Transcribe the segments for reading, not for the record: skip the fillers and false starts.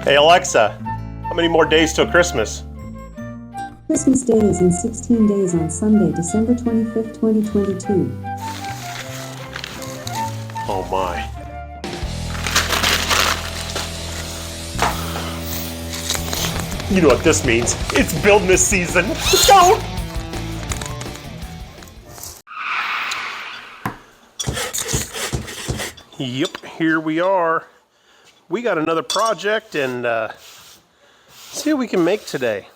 Hey Alexa, how many more days till Christmas? Christmas Day is in 16 days on Sunday, December 25th, 2022. Oh my. You know what this means. It's building season. Let's go! Yep, here we are. We got another project and see what we can make today.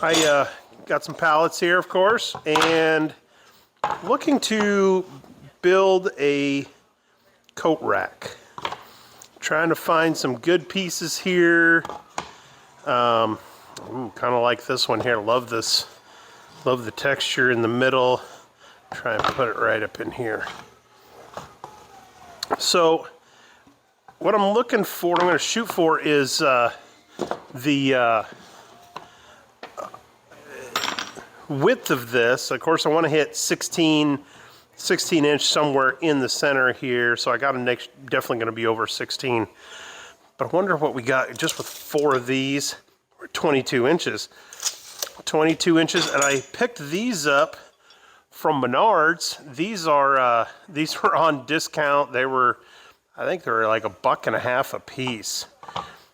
I got some pallets here, of course, and looking to build a coat rack. Trying to find some good pieces here. Kind of like this one here. Love this. Love the texture in the middle. Try and put it right up in here. So, what I'm looking for, what I'm going to shoot for is the width of this. Of course, I want to hit 16 inch somewhere in the center here. So I got a definitely going to be over 16. But I wonder what we got just with 4 of these. We're 22 inches. 22 inches, and I picked these up from Menards. These were on discount. They were, I think they were like $1.50 a piece.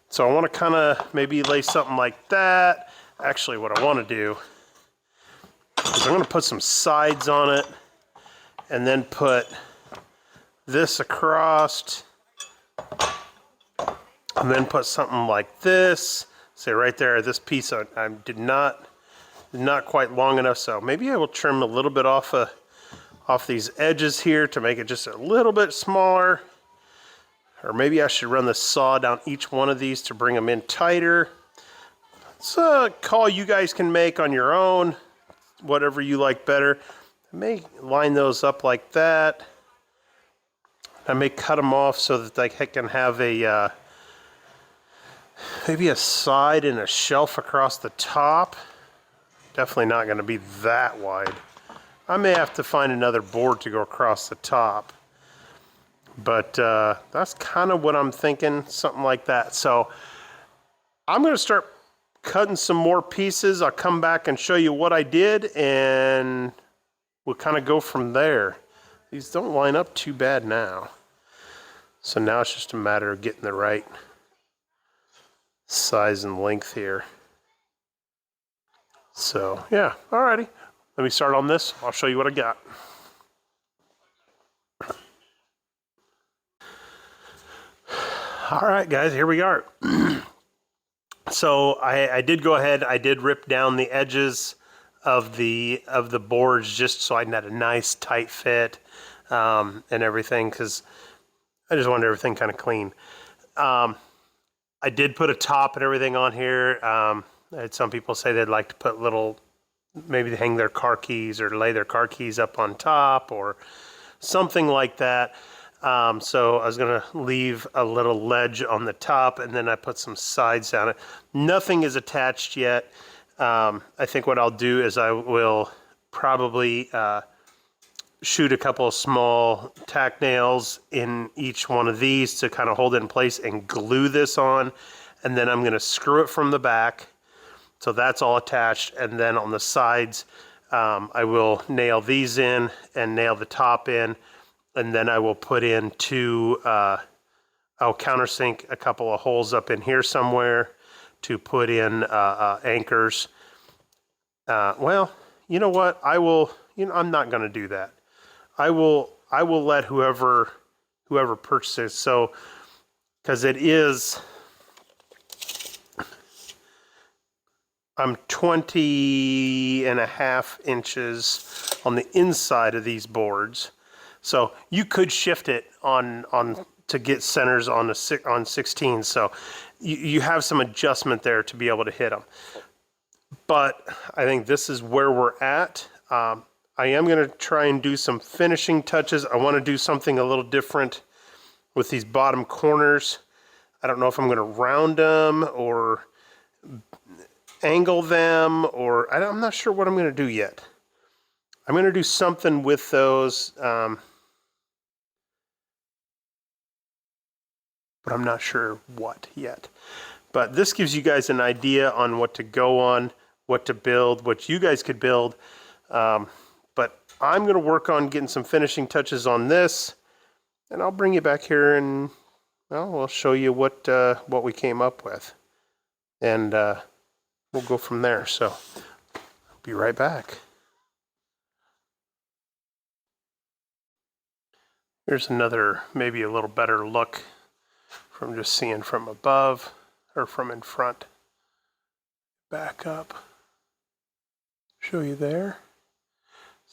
So I want to kind of maybe lay something like that. Actually, what I want to do is I'm going to put some sides on it and then put this across and then put something like this. Say right there, this piece I did not quite long enough, so maybe I will trim a little bit off these edges here to make it just a little bit smaller. Or maybe I should run the saw down each one of these to bring them in tighter. It's a call you guys can make on your own, whatever you like better. I may line those up like that. I may cut them off so that I can have a maybe a side and a shelf across the top. Definitely not going to be that wide. I may have to find another board to go across the top. But that's kind of what I'm thinking, something like that. So I'm going to start cutting some more pieces. I'll come back and show you what I did, and we'll kind of go from there. These don't line up too bad now. So now it's just a matter of getting the right size and length here. So yeah, alrighty. Let me start on this. I'll show you what I got. All right, guys, here we are. So I did go ahead. I did rip down the edges of the boards just so I had a nice tight fit and everything, because I just wanted everything kind of clean. I did put a top and everything on here. I had some people say they'd like to put little, maybe they hang their car keys or lay their car keys up on top or something like that. So I was going to leave a little ledge on the top, and then I put some sides on it. Nothing is attached yet. I think what I'll do is I will probably shoot a couple of small tack nails in each one of these to kind of hold it in place and glue this on. And then I'm going to screw it from the back. So that's all attached. And then on the sides, I will nail these in and nail the top in. And then I will put in I'll countersink a couple of holes up in here somewhere to put in anchors. Well, you know what? I'm not going to do that. I will let whoever purchases. So, because I'm 20.5 inches on the inside of these boards. So you could shift it on to get centers on 16. So you have some adjustment there to be able to hit them. But I think this is where we're at. I am going to try and do some finishing touches. I want to do something a little different with these bottom corners. I don't know if I'm going to round them or angle them, or I'm not sure what I'm going to do yet. I'm going to do something with those. but I'm not sure what yet. But this gives you guys an idea on what to go on, what to build, what you guys could build. But I'm going to work on getting some finishing touches on this, and I'll bring you back here and, well, we'll show you what we came up with. And we'll go from there. So I'll be right back. Here's another, maybe a little better look from just seeing from above or from in front. Back up. Show you there.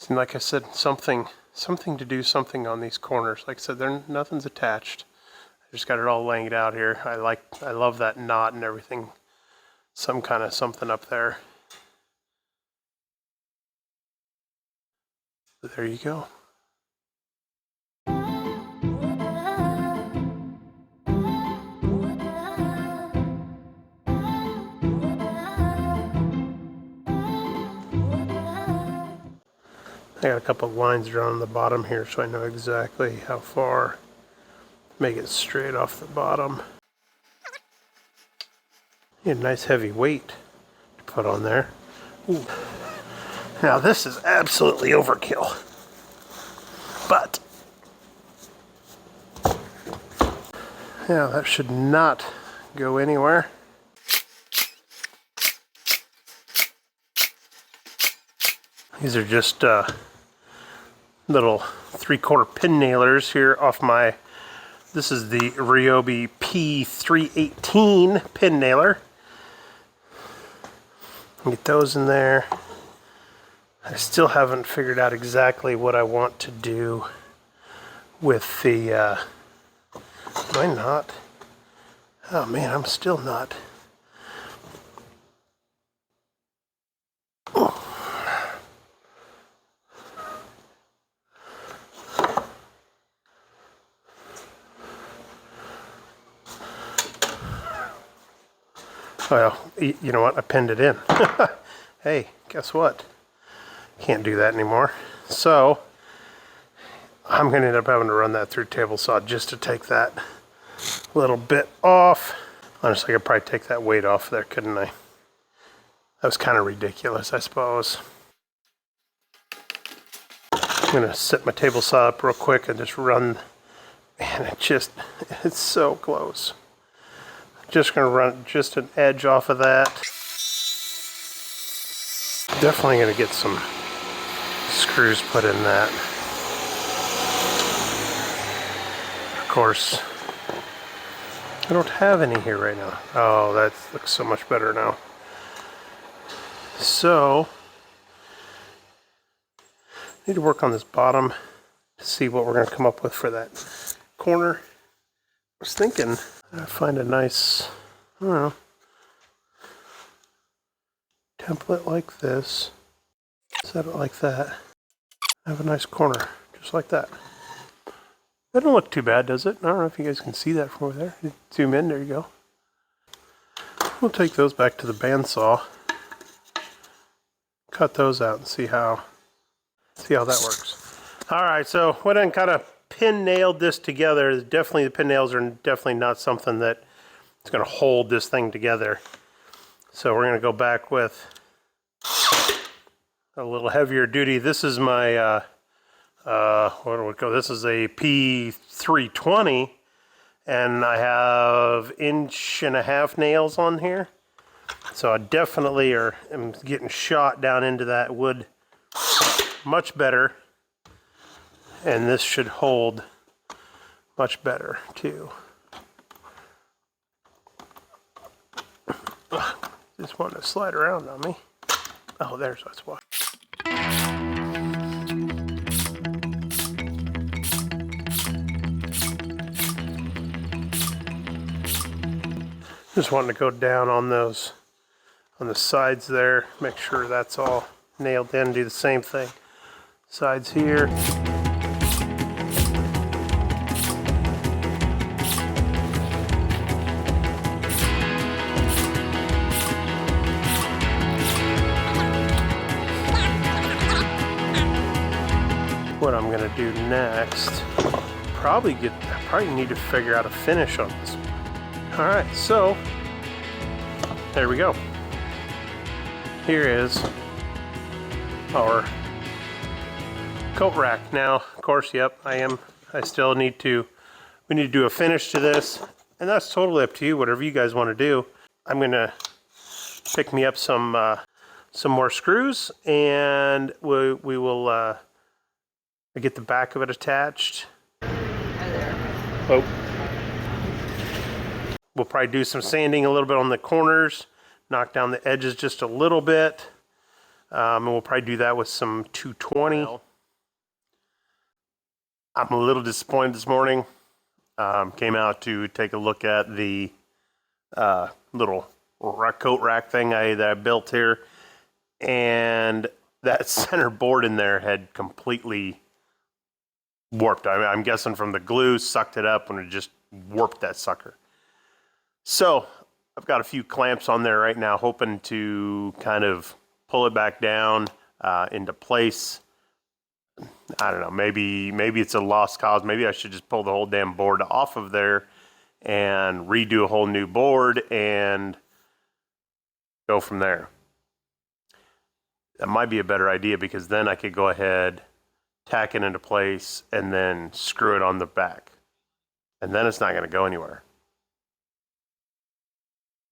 And like I said, something to do something on these corners. Like I said, nothing's attached. I just got it all laying out here. I love that knot and everything. Some kind of something up there. So there you go. I got a couple of lines drawn on the bottom here so I know exactly how far. Make it straight off the bottom. Need a nice heavy weight to put on there. Ooh. Now this is absolutely overkill. But yeah, that should not go anywhere. These are just little 3/4 pin nailers here off my, this is the Ryobi P318 pin nailer. Get those in there. I still haven't figured out exactly what I want to do with the, am I not? Oh man, I'm still not. Well, you know what? I pinned it in. Hey, guess what? Can't do that anymore. So I'm going to end up having to run that through table saw just to take that little bit off. Honestly, I could probably take that weight off there, couldn't I? That was kind of ridiculous, I suppose. I'm going to set my table saw up real quick and just run. Man, it's so close. Just going to run just an edge off of that. Definitely going to get some screws put in that. Of course, I don't have any here right now. Oh, that looks so much better now. So, I need to work on this bottom to see what we're going to come up with for that corner. I was thinking I'd find a nice, I don't know, template like this. Set it like that. Have a nice corner, just like that. That don't look too bad, does it? I don't know if you guys can see that from over there. Zoom in, there you go. We'll take those back to the bandsaw. Cut those out and see how that works. All right, so went and kind of pin nailed this together. Definitely the pin nails are definitely not something that is going to hold this thing together. So we're going to go back with a little heavier duty. This is my what do we go? This is a P320, and I have 1.5 inch nails on here. So I definitely am getting shot down into that wood much better. And this should hold much better too. Just wanted to slide around on me. Oh, there's that's why. Just wanting to go down on those, on the sides there, make sure that's all nailed in. Do the same thing. Sides here. What I'm gonna do next, probably need to figure out a finish on this All right, so there we go. Here is our coat rack. Now, of course, yep, I still need to, we need to do a finish to this, and that's totally up to you, whatever you guys want to do. I'm gonna pick me up some more screws, and we will get the back of it attached. Hi there. Oh. We'll probably do some sanding a little bit on the corners, knock down the edges just a little bit, and we'll probably do that with some 220. I'm a little disappointed this morning. Came out to take a look at the little coat rack thing that I built here, and that center board in there had completely warped. I'm guessing from the glue, sucked it up, and it just warped that sucker. So I've got a few clamps on there right now, hoping to kind of pull it back down into place. I don't know, maybe it's a lost cause. Maybe I should just pull the whole damn board off of there and redo a whole new board and go from there. That might be a better idea, because then I could go ahead, tack it into place, and then screw it on the back. And then it's not going to go anywhere.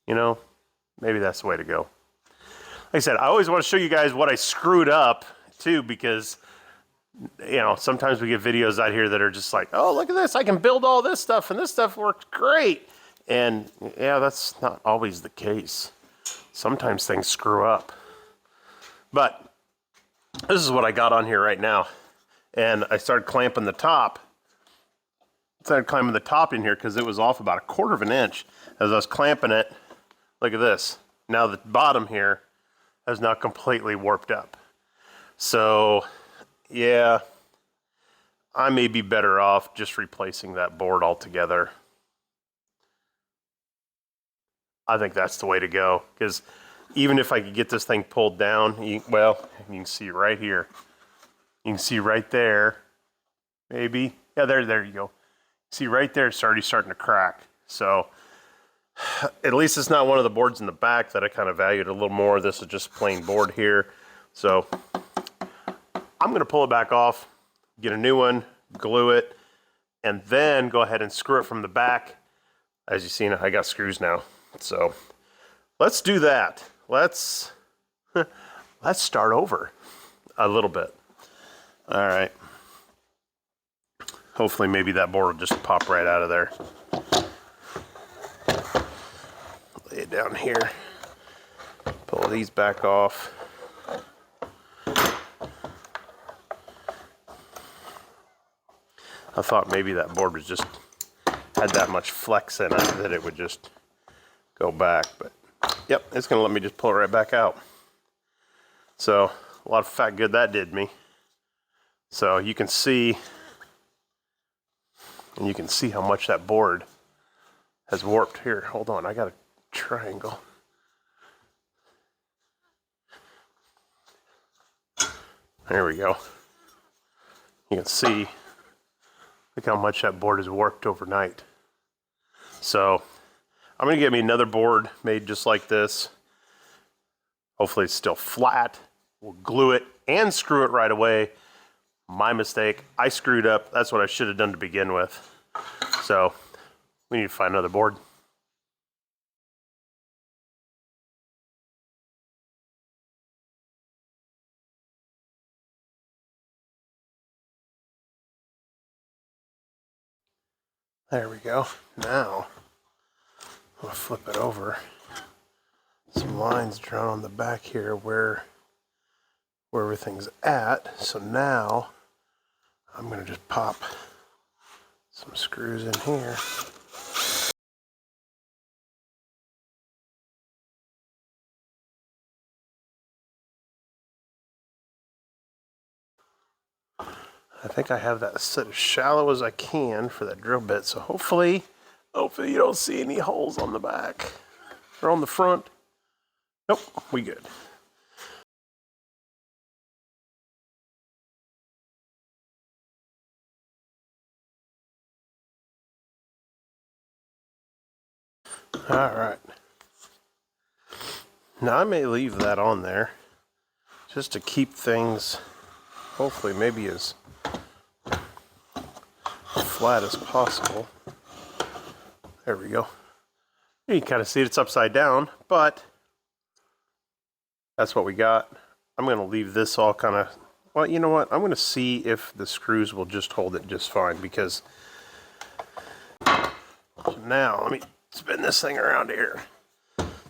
You know, maybe that's the way to go. Like I said, I always want to show you guys what I screwed up too, because, you know, sometimes we get videos out here that are just like, oh, look at this, I can build all this stuff, and this stuff worked great. And yeah, that's not always the case. Sometimes things screw up. But this is what I got on here right now. And I started clamping the top. Started climbing the top in here because it was off about 1/4 of an inch. As I was clamping it, look at this. Now the bottom here has now completely warped up. So, yeah, I may be better off just replacing that board altogether. I think that's the way to go, because even if I could get this thing pulled down, you can see right here. You can see right there, maybe. Yeah, there you go. See right there, it's already starting to crack. So at least it's not one of the boards in the back that I kind of valued a little more. This is just plain board here. So I'm going to pull it back off, get a new one, glue it, and then go ahead and screw it from the back. As you've seen, I got screws now. So let's do that. Let's start over a little bit. All right. Hopefully maybe that board will just pop right out of there. Lay it down here. Pull these back off. I thought maybe that board was just had that much flex in it that it would just go back, but yep, it's gonna let me just pull it right back out. So a lot of fat good that did me. So you can see, and you can see how much that board has warped. Here, hold on, I got a triangle. There we go. You can see, look how much that board has warped overnight. So I'm gonna get me another board made just like this. Hopefully it's still flat. We'll glue it and screw it right away. My mistake, I screwed up. That's what I should have done to begin with. So we need to find another board. There we go. Now I'll flip it over. Some lines drawn on the back here where everything's at. So now I'm going to just pop some screws in here. I think I have that set as shallow as I can for that drill bit. So hopefully you don't see any holes on the back or on the front. Nope, we good. All right. Now I may leave that on there just to keep things, hopefully maybe as flat as possible. There we go. You can kind of see it's upside down, but that's what we got. I'm going to leave this all kind of, well, you know what? I'm going to see if the screws will just hold it just fine, because so now let me spin this thing around here.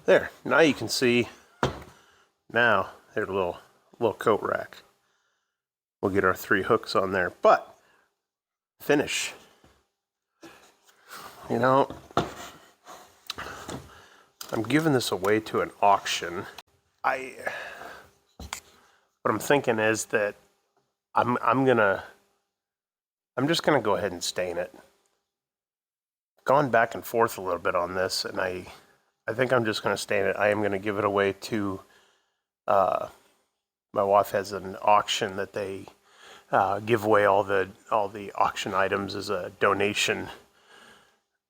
There, now you can see, now there's a little coat rack. We'll get our 3 hooks on there, but finish. You know, I'm giving this away to an auction. What I'm thinking is that I'm just gonna go ahead and stain it. Gone back and forth a little bit on this, and I think I'm just gonna stain it. I am gonna give it away to my wife has an auction that they give away all the auction items as a donation,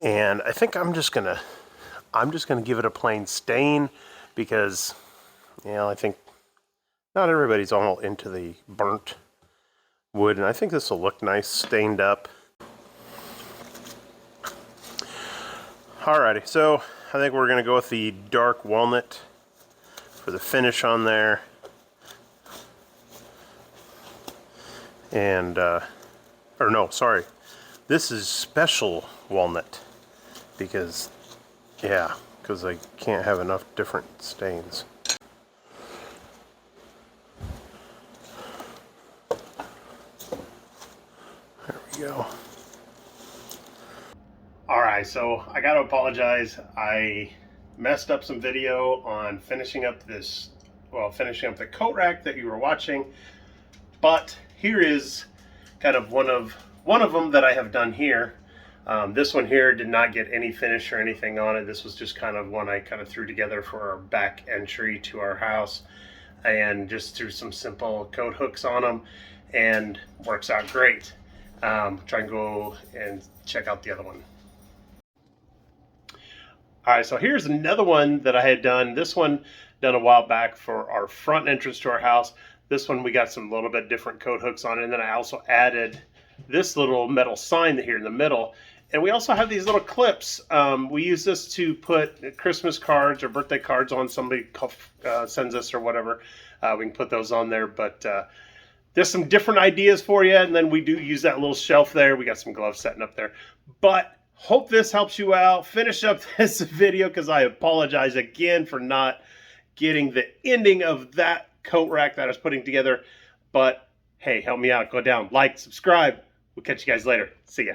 and I think I'm just gonna give it a plain stain, because I think not everybody's all into the burnt wood, and I think this will look nice stained up. Alrighty, so I think we're gonna go with the dark walnut for the finish on there. And, or no, sorry. This is special walnut because I can't have enough different stains. There we go. Alright, so I gotta apologize. I messed up some video on finishing up finishing up the coat rack that you were watching, but here is kind of one of them that I have done here. This one here did not get any finish or anything on it. This was just kind of one I kind of threw together for our back entry to our house, and just threw some simple coat hooks on them, and works out great. Try and go and check out the other one. Alright, so here's another one that I had done. This one done a while back for our front entrance to our house. This one we got some little bit different coat hooks on it, and then I also added this little metal sign here in the middle. And we also have these little clips. We use this to put Christmas cards or birthday cards on. Somebody sends us or whatever. We can put those on there, but there's some different ideas for you. And then we do use that little shelf there. We got some gloves setting up there, but hope this helps you out. Finish up this video, because I apologize again for not getting the ending of that coat rack that I was putting together. But hey, help me out. Go down, like, subscribe. We'll catch you guys later. See ya.